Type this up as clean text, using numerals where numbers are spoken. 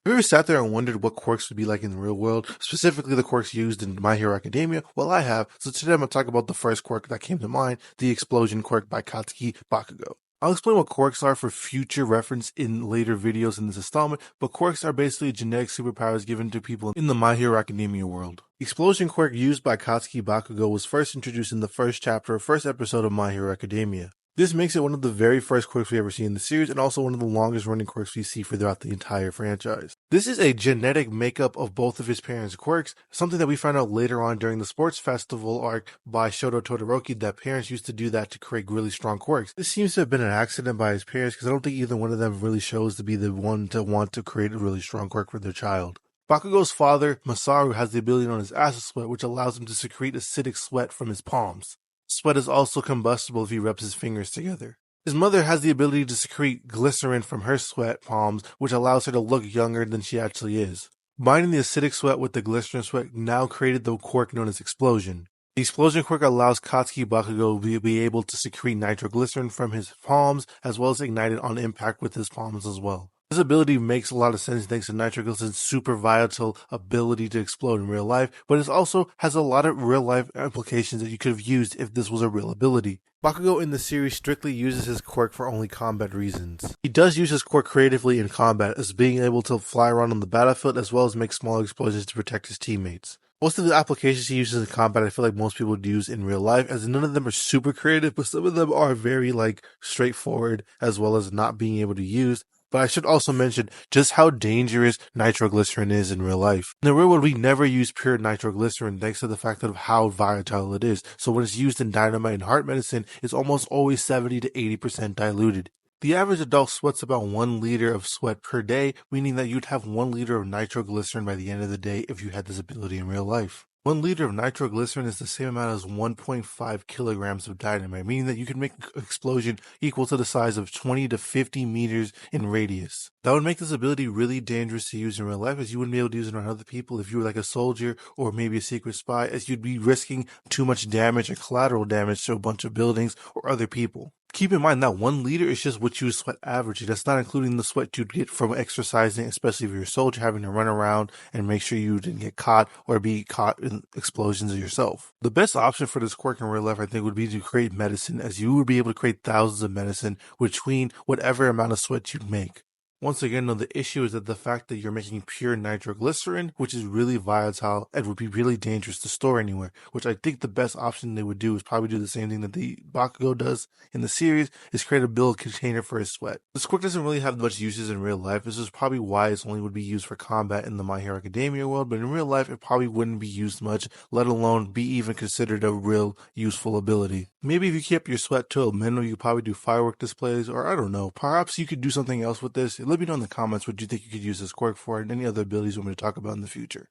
Have you ever sat there and wondered what quirks would be like in the real world, specifically the quirks used in My Hero Academia? Well, I have, so today I'm going to talk about the first quirk that came to mind, the Explosion quirk by Katsuki Bakugo. I'll explain what quirks are for future reference in later videos in this installment, but quirks are basically genetic superpowers given to people in the My Hero Academia world. The Explosion quirk used by Katsuki Bakugo was first introduced in the first episode of My Hero Academia. This makes it one of the very first quirks we ever see in the series, and also one of the longest running quirks we see throughout the entire franchise. This is a genetic makeup of both of his parents' quirks, something that we found out later on during the sports festival arc by Shoto Todoroki, that parents used to do that to create really strong quirks. This seems to have been an accident by his parents, because I don't think either one of them really shows to be the one to want to create a really strong quirk for their child. Bakugo's father, Masaru, has the ability known as acid sweat, which allows him to secrete acidic sweat from his palms. Sweat is also combustible if he rubs his fingers together. His mother has the ability to secrete glycerin from her sweat palms, which allows her to look younger than she actually is. Combining the acidic sweat with the glycerin sweat now created the quirk known as Explosion. The Explosion quirk allows Katsuki Bakugo to be able to secrete nitroglycerin from his palms, as well as ignite it on impact with his palms as well. This ability makes a lot of sense thanks to nitroglycerin's super volatile ability to explode in real life, but it also has a lot of real life implications that you could have used if this was a real ability. Bakugo in the series strictly uses his quirk for only combat reasons. He does use his quirk creatively in combat, as being able to fly around on the battlefield as well as make small explosions to protect his teammates. Most of the applications he uses in combat, I feel like most people would use in real life, as none of them are super creative, but some of them are very straightforward, as well as not being able to use. But I should also mention just how dangerous nitroglycerin is in real life. In the real world, we never use pure nitroglycerin thanks to the fact of how volatile it is. So when it's used in dynamite and heart medicine, it's almost always 70 to 80% diluted. The average adult sweats about 1 liter of sweat per day, meaning that you'd have 1 liter of nitroglycerin by the end of the day if you had this ability in real life. 1 liter of nitroglycerin is the same amount as 1.5 kilograms of dynamite, meaning that you can make an explosion equal to the size of 20 to 50 meters in radius. That would make this ability really dangerous to use in real life, as you wouldn't be able to use it on other people if you were like a soldier or maybe a secret spy, as you'd be risking too much damage and collateral damage to a bunch of buildings or other people. Keep in mind that 1 liter is just what you sweat averagely. That's not including the sweat you'd get from exercising, especially if you're a soldier, having to run around and make sure you didn't get caught or be caught in explosions yourself. The best option for this quirk in real life, I think, would be to create medicine, as you would be able to create thousands of medicine between whatever amount of sweat you'd make. Once again, though, the issue is that the fact that you're making pure nitroglycerin, which is really volatile and would be really dangerous to store anywhere, which I think the best option they would do is probably do the same thing that the Bakugo does in the series, is create a build container for his sweat. This quirk doesn't really have much uses in real life. This is probably why it only would be used for combat in the My Hero Academia world, but in real life it probably wouldn't be used much, let alone be even considered a real useful ability. Maybe if you kept your sweat to a minimum, you could probably do firework displays, or I don't know, perhaps you could do something else with this. Let me know in the comments what you think you could use this quirk for and any other abilities you want me to talk about in the future.